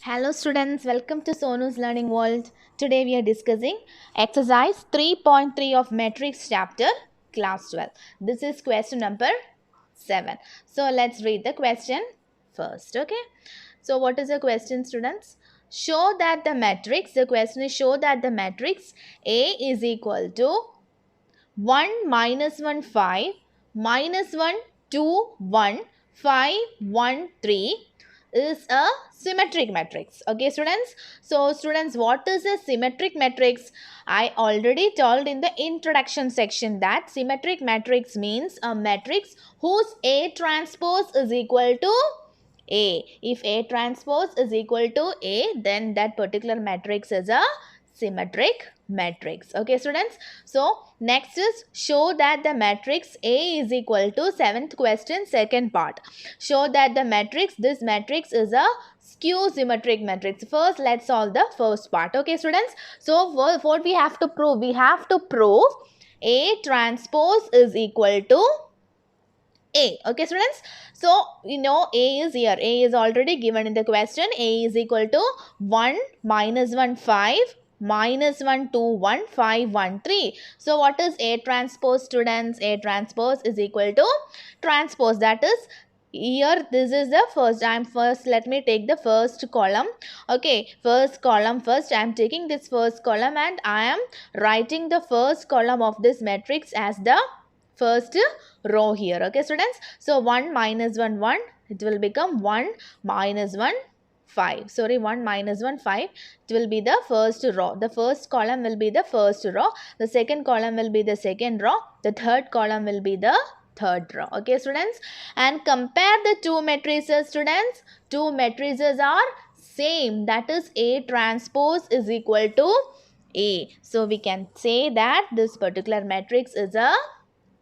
Hello students, welcome to Sonu's Learning World. Today we are discussing exercise 3.3 of Matrix chapter class 12. This is question number 7. So let's read the question first, okay? So what is the question, students? Show that the matrix, the question is show that the matrix A is equal to 1 minus 1 5 minus 1 2 1 5 1 3 is a symmetric matrix. Okay students, so students, what is a symmetric matrix? I already told in the introduction section that symmetric matrix means a matrix whose A transpose is equal to A. If A transpose is equal to A, then that particular matrix is a symmetric matrix. Okay students, so next is show that the matrix A is equal to, seventh question, second part. Show that the matrix, this matrix is a skew symmetric matrix. First let's solve the first part. Okay students, so what we have to prove? We have to prove A transpose is equal to A. Okay students, so you know A is here, A is already given in the question. A is equal to 1 minus 1 5 minus 1 2 1 5 1 3. So what is A transpose, students? A transpose is equal to transpose, that is here this is the first. Let me take the first column. Okay, first column first. I am taking this first column and I am writing the first column of this matrix as the first row here. Okay students, so 1 minus 1 1, it will become 1 minus 1 5. Sorry, 1 minus 1 5. It will be the first row. The first column will be the first row. The second column will be the second row. The third column will be the third row. Okay students, and compare the two matrices, students. Two matrices are same, that is A transpose is equal to A. So we can say that this particular matrix is a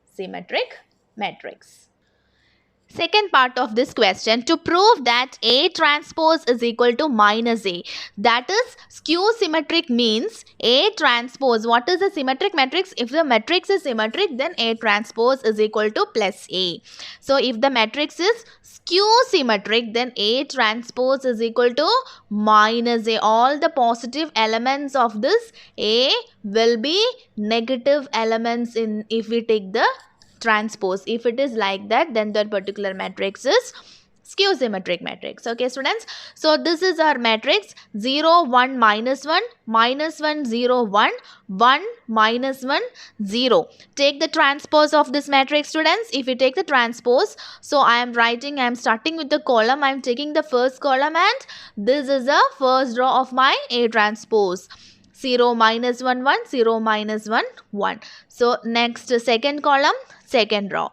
symmetric matrix. Second part of this question, to prove that A transpose is equal to minus A, that is skew symmetric means A transpose. What is a symmetric matrix? If the matrix is symmetric, then A transpose is equal to plus A. So if the matrix is skew symmetric, then A transpose is equal to minus A. All the positive elements of this A will be negative elements in if we take the transpose. If it is like that, then that particular matrix is skew symmetric matrix. Okay students, so this is our matrix 0 1 minus 1 minus 1 0 1 1 minus 1 0. Take the transpose of this matrix, students. If you take the transpose, so I am starting with the column. I am taking the first column and this is the first row of my A transpose. 0 minus 1 1 0 minus 1 1. So next second column, second row.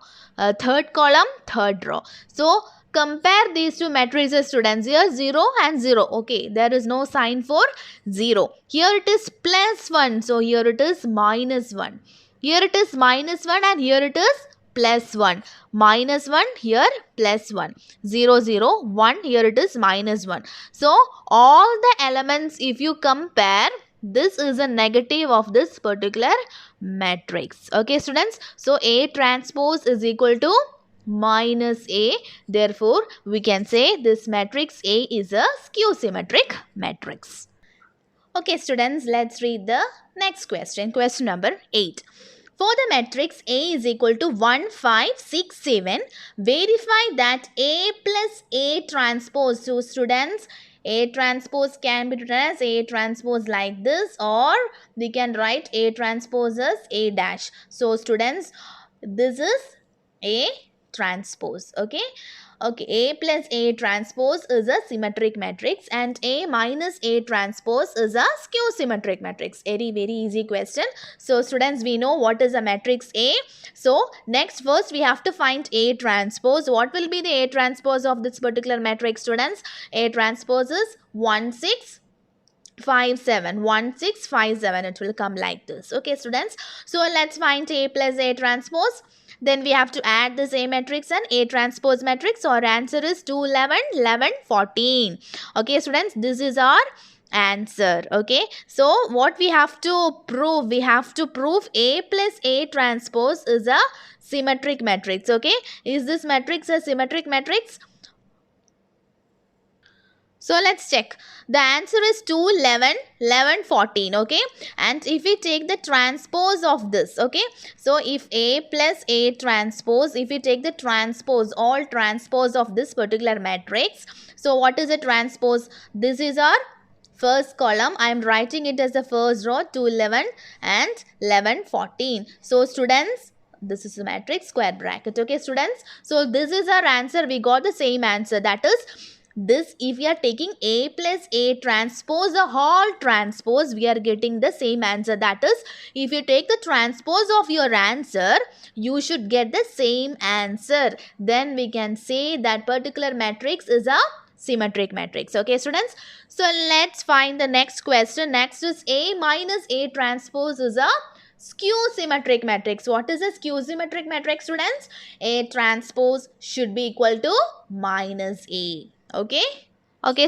Third column, third row. So compare these two matrices, students. Here 0 and 0. Okay, there is no sign for 0. Here it is plus 1. So here it is minus 1. Here it is minus 1 and here it is plus 1. Minus 1, here plus 1. 0 0 1, here it is minus 1. So all the elements, if you compare, this is a negative of this particular matrix. Okay students, so A transpose is equal to minus A. Therefore we can say this matrix A is a skew symmetric matrix. Okay students, let's read the next question. Question number 8. For the matrix A is equal to 1 5 6 7, verify that A plus A transpose. So students, A transpose can be written as A transpose like this, or we can write A transpose as A dash. So students, this is A transpose. Okay, A plus A transpose is a symmetric matrix and A minus A transpose is a skew symmetric matrix. Very easy question. So students, we know what is a matrix A. So next, first we have to find A transpose. What will be the A transpose of this particular matrix, students? A transpose is 1 6 5 7 1 6 5 7. It will come like this. Okay students, so let's find A plus A transpose. Then we have to add this A matrix and A transpose matrix. Our answer is 2 11 11 14. Okay students, this is our answer. Okay, so what we have to prove? We have to prove A plus A transpose is a symmetric matrix. Okay, is this matrix a symmetric matrix? So let's check. The answer is 2, 11, 11, 14. Okay. And if we take the transpose of this, okay. So if A plus A transpose, if we take the transpose, all transpose of this particular matrix. So what is a transpose? This is our first column. I am writing it as the first row, 2, 11 and 11, 14. So students, this is the matrix square bracket. Okay students. So this is our answer. We got the same answer. That is this, if we are taking A plus A transpose, the whole transpose, we are getting the same answer. That is, if you take the transpose of your answer, you should get the same answer. Then we can say that particular matrix is a symmetric matrix. Okay students. So let's find the next question. Next is A minus A transpose is a skew symmetric matrix. What is a skew symmetric matrix students? A transpose should be equal to minus A. Okay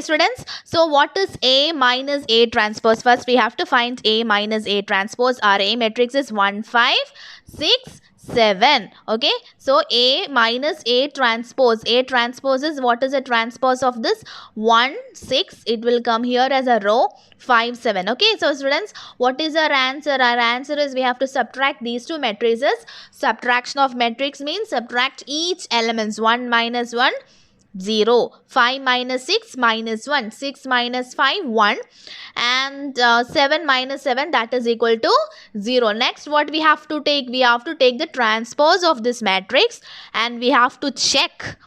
students. So what is A minus A transpose? First we have to find A minus A transpose. Our A matrix is 1, 5, 6, 7. Okay. So A minus A transpose. A transpose is, what is a transpose of this? 1, 6. It will come here as a row. 5, 7. Okay. So students, what is our answer? Our answer is we have to subtract these two matrices. Subtraction of matrix means subtract each elements. 1 minus 1. 0, 5 minus 6 minus 1, 6 minus 5 1, and 7 minus 7, that is equal to 0. Next what we have to take? We have to take the transpose of this matrix and we have to check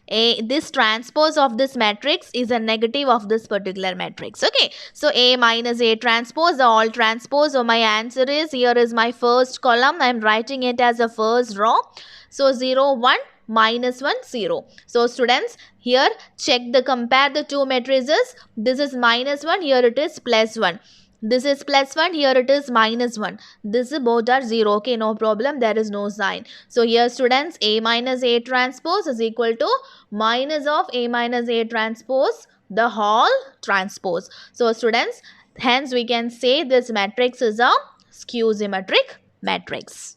this transpose of this matrix is a negative of this particular matrix. Okay, so A minus A transpose, all transpose. So my answer is, here is my first column. I am writing it as a first row. So 0, 1, minus 1, 0. So students, here compare the two matrices. This is minus 1, here it is plus 1. This is plus 1, here it is minus 1. This is both are 0. Okay, no problem, there is no sign. So here students, A minus A transpose is equal to minus of A minus A transpose, the whole transpose. So students, hence we can say this matrix is a skew symmetric matrix.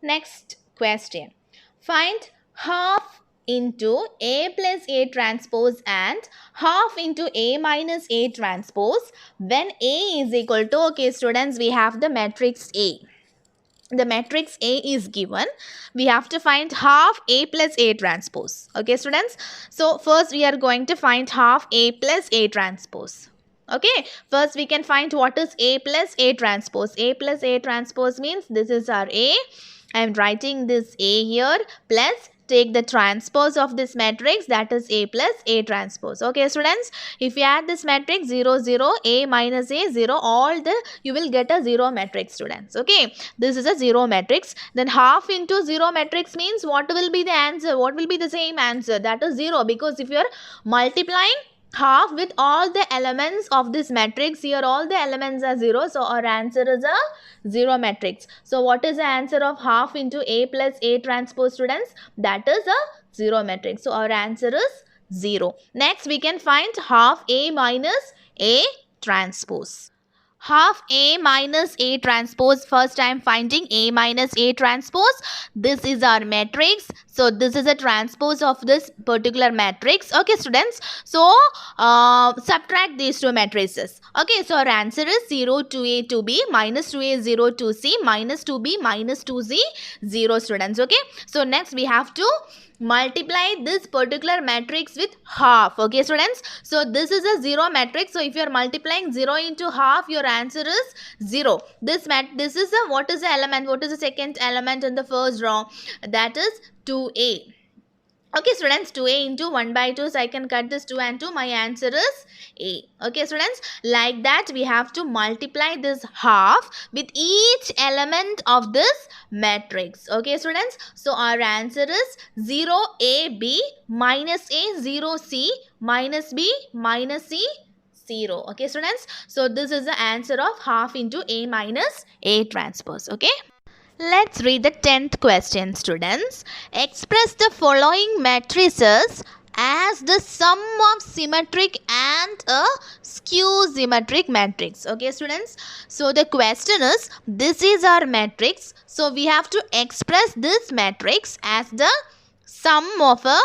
Next question. Find half into A plus A transpose and half into A minus A transpose when A is equal to, okay students, we have the matrix A. The matrix A is given. We have to find half A plus A transpose. Okay students. So first we are going to find half A plus A transpose. Okay, first we can find what is A plus A transpose. A plus A transpose means this is our A. I am writing this A here, plus take the transpose of this matrix, that is A plus A transpose. Okay students, if you add this matrix 0, 0, A minus A 0, you will get a 0 matrix students. Okay, this is a 0 matrix. Then half into 0 matrix means what will be the answer? What will be the same answer? That is 0, because if you are multiplying half with all the elements of this matrix, here all the elements are 0, so our answer is a 0 matrix. So what is the answer of half into A plus A transpose students? That is a 0 matrix. So our answer is 0. Next we can find half A minus A transpose. Half A minus A transpose. First I am finding A minus A transpose. This is our matrix. So this is a transpose of this particular matrix. Okay students. So subtract these two matrices. Okay, so our answer is 0, 2A, 2B, minus 2A, 0, 2C, minus 2B, minus 2C, 0 students. Okay, so next we have to multiply this particular matrix with half. Okay students, so this is a 0 matrix. So if you are multiplying 0 into half, your answer is 0. This is a, what is the element? What is the second element in the first row? That is 2A. Okay students, 2A into 1 by 2, so I can cut this 2 and 2. My answer is A. Okay students, like that we have to multiply this half with each element of this matrix. Okay students, so our answer is 0AB minus A, 0C minus B minus C, 0. Okay students, so this is the answer of half into A minus A transpose. Okay. Let's read the 10th question students. Express the following matrices as the sum of symmetric and a skew symmetric matrix. Okay students, so the question is, this is our matrix, so we have to express this matrix as the sum of a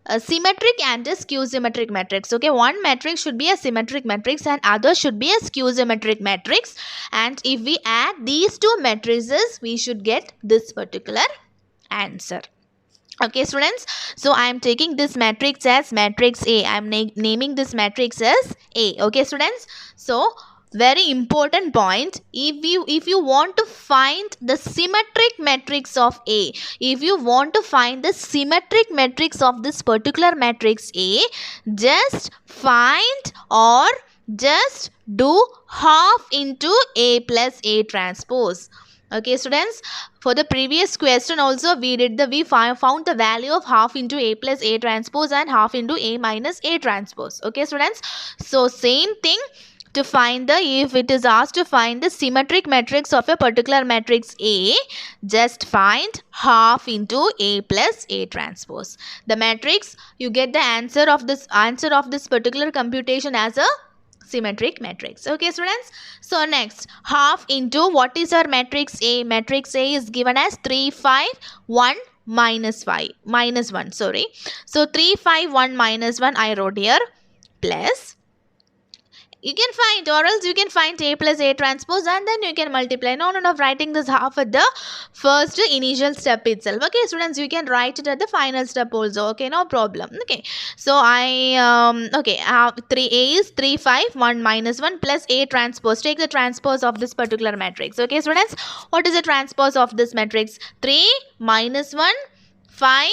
a symmetric and a skew symmetric matrix. Okay, one matrix should be a symmetric matrix and other should be a skew symmetric matrix, and if we add these two matrices we should get this particular answer. Okay students, so I am taking this matrix as matrix A. I am naming this matrix as A. Okay students, so very important point, if you want to find the symmetric matrix of A, if you want to find the symmetric matrix of this particular matrix A, just find or just do half into A plus A transpose. Okay students, for the previous question also we found the value of half into A plus A transpose and half into A minus A transpose. Okay students, so same thing, to find the, if it is asked to find the symmetric matrix of a particular matrix A, just find half into A plus A transpose. The matrix, you get the answer of this particular computation as a symmetric matrix. Okay students, so next, half into, what is our matrix A? Matrix A is given as 3 5 1 minus 1, sorry. So 3 5 1 minus 1 I wrote here, plus, you can find, or else you can find A plus A transpose and then you can multiply. No, writing this half at the first initial step itself. Okay students, you can write it at the final step also. Okay, no problem. Okay, so okay, 3A is 3 5 1 minus 1 plus A transpose. Take the transpose of this particular matrix. Okay students, what is the transpose of this matrix? 3 minus 1 5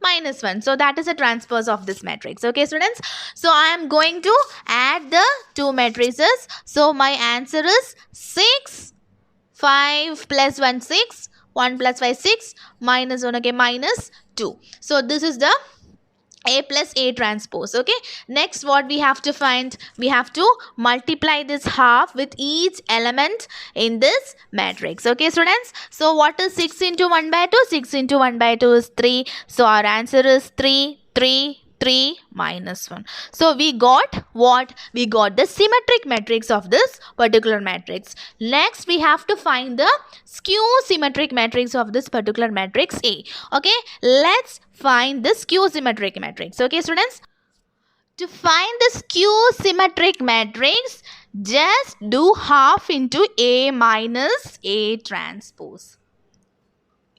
minus 1. So that is a transpose of this matrix. Okay students, so I am going to add the two matrices. So my answer is 6, 5 plus 1 6, 1 plus 5 6, minus 1, okay, minus 2. So this is the A plus A transpose. Okay, next what we have to find, we have to multiply this half with each element in this matrix. Okay students, so what is 6 into 1 by 2? 6 into 1 by 2 is 3. So our answer is 3 3 3 minus 1. So we got what? We got the symmetric matrix of this particular matrix. Next we have to find the skew symmetric matrix of this particular matrix A. Okay, let's find the skew symmetric matrix. Okay students, to find the skew symmetric matrix, just do half into A minus A transpose.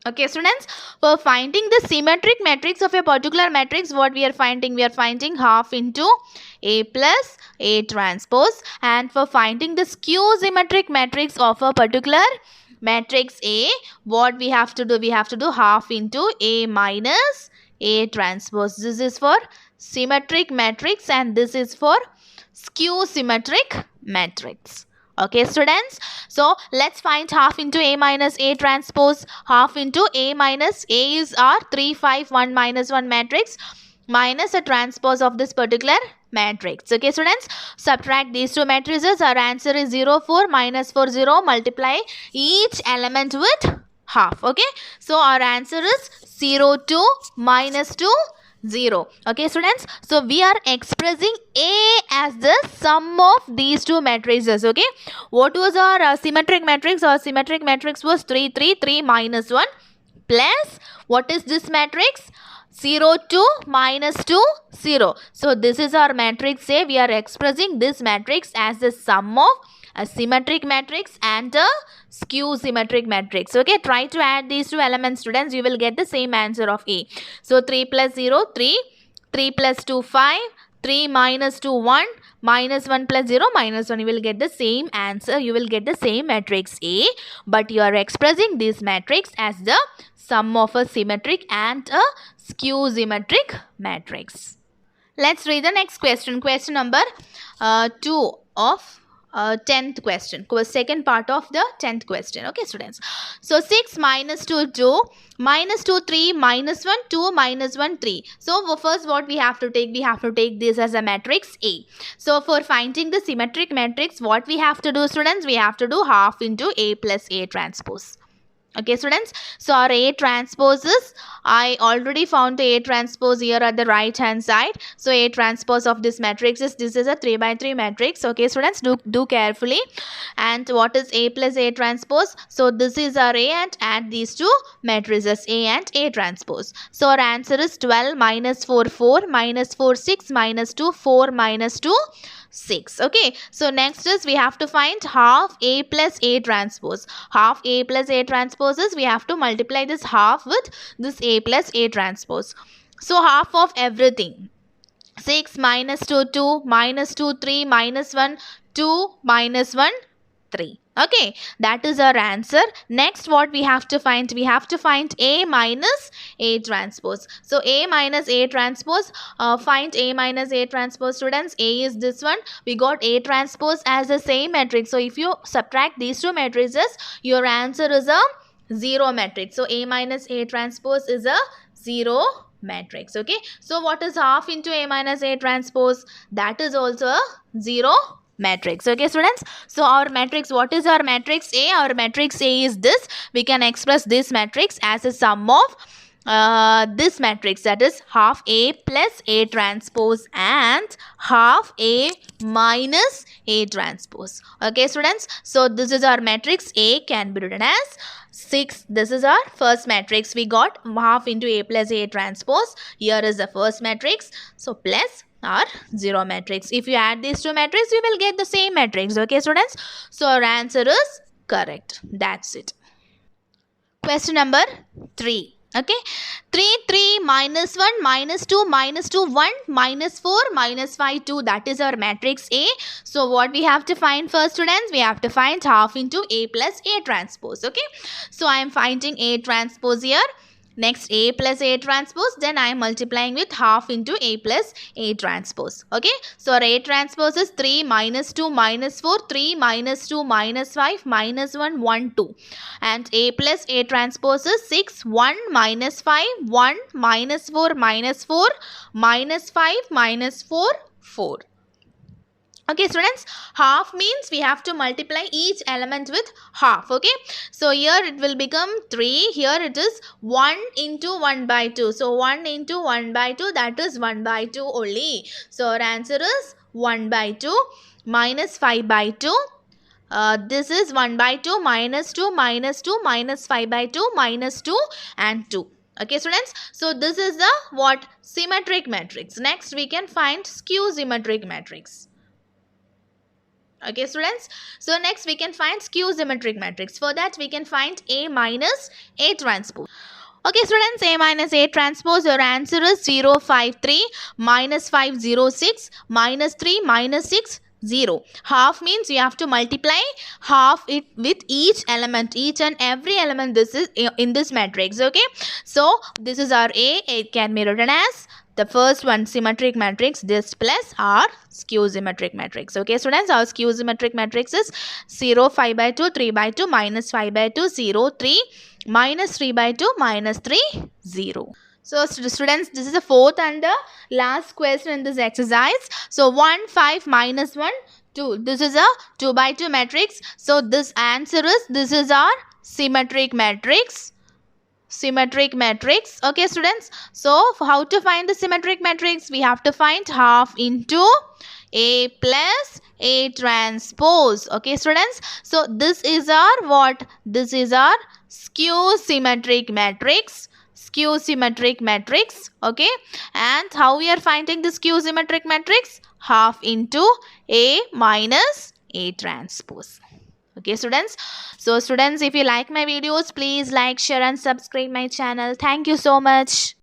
Okay students, for finding the symmetric matrix of a particular matrix, what we are finding? We are finding half into A plus A transpose. And for finding the skew symmetric matrix of a particular matrix A, what we have to do? We have to do half into A minus A transpose. This is for symmetric matrix and this is for skew symmetric matrix. Okay students, so let's find half into A minus A transpose. Half into A minus A is our 3 5 1 minus 1 matrix minus a transpose of this particular matrix. Okay students, subtract these two matrices. Our answer is 0 4 minus 4 0. Multiply each element with half. Okay, so our answer is 0 2 minus 2 0. Okay students, so we are expressing A as the sum of these two matrices. Okay, what was our symmetric matrix? Our symmetric matrix was 3 3 3 minus 1 plus, what is this matrix? 0 2 minus 2 0. So this is our matrix A. We are expressing this matrix as the sum of a symmetric matrix and a skew symmetric matrix. Okay, try to add these two elements students, you will get the same answer of A. So 3 plus 0 3, 3 plus 2 5, 3 minus 2 1, minus 1 plus 0 minus 1. You will get the same answer, you will get the same matrix A, but you are expressing this matrix as the sum of a symmetric and a skew symmetric matrix. Let's read the next question. Question number 2 of 10th question, second part of the 10th question. Okay students, so 6 minus 2 2, minus 2 3, minus 1 2, minus 1 3. So first what we have to take? We have to take this as a matrix A. So for finding the symmetric matrix, what we have to do students? We have to do half into A plus A transpose. Okay students, so our A transpose is I already found the A transpose here at the right hand side. So A transpose of this matrix is, this is a 3 by 3 matrix. Okay students, do carefully. And what is A plus A transpose? So this is our A, and add these two matrices A and A transpose. So our answer is 12 minus 4 4 minus 4 6 minus 2 4 minus 2 6. Okay, so next is we have to find half A plus A transpose. Half A plus A transpose is, we have to multiply this half with this A plus A transpose. So half of everything. 6 minus 2 2 minus 2 3 minus 1 2 minus 1 3. Okay, that is our answer. Next, what we have to find? We have to find A minus A transpose. So A minus A transpose, find A minus A transpose students. A is this one. We got A transpose as the same matrix. So if you subtract these two matrices, your answer is a 0 matrix. So A minus A transpose is a 0 matrix. Okay, so what is half into A minus A transpose? That is also a 0 matrix. Okay students, so our matrix, what is our matrix A? Our matrix A is this. We can express this matrix as a sum of this matrix, that is half A plus A transpose and half A minus A transpose. Okay students, so this is our matrix. A can be written as 6. This is our first matrix. We got half into A plus A transpose. Here is the first matrix. So plus our 0 matrix. If you add these two matrices, we will get the same matrix. Okay students, so our answer is correct. That's it. Question number 3. Okay, 3 3 minus 1 minus 2 minus 2 1 minus 4 minus 5 2, that is our matrix A. So what we have to find first students? We have to find half into A plus A transpose. Okay, so I am finding A transpose here. Next A plus A transpose, then I am multiplying with half into A plus A transpose. Okay, so our A transpose is 3 minus 2 minus 4 3 minus 2 minus 5 minus 1 1 2, and A plus A transpose is 6 1 minus 5 1 minus 4 minus 4 minus 5 minus 4 4. Okay students, half means we have to multiply each element with half. Okay, so here it will become 3. Here it is 1 into 1 by 2. So 1 into 1 by 2, that is 1 by 2 only. So our answer is 1 by 2 minus 5 by 2. This is 1 by 2 minus 2 minus 2 minus 5 by 2 minus 2 and 2. Okay students, so this is the what? Symmetric matrix. Next we can find skew symmetric matrix. Okay students, so next we can find skew symmetric matrix. For that we can find A minus A transpose. Okay students, A minus A transpose, your answer is 0 5 3 minus 5 0 6 minus 3 minus 6 0. Half means you have to multiply half it with each element, each and every element this is in this matrix. Okay, so this is our A. It can be written as the first one symmetric matrix, this plus our skew symmetric matrix. Okay students, our skew symmetric matrix is 0 5 by 2 3 by 2 minus 5 by 2 0 3 minus 3 by 2 minus 3 0. So students, this is the fourth and the last question in this exercise. So 1 5 minus 1 2, this is a 2 by 2 matrix. So this answer is, this is our symmetric matrix. Symmetric matrix. Okay students, so how to find the symmetric matrix? We have to find half into A plus A transpose. Okay students, so this is our what? This is our skew symmetric matrix. Skew symmetric matrix. Okay, and how we are finding the skew symmetric matrix? Half into A minus A transpose. Okay students, so students, if you like my videos, please like, share and subscribe my channel. Thank you so much.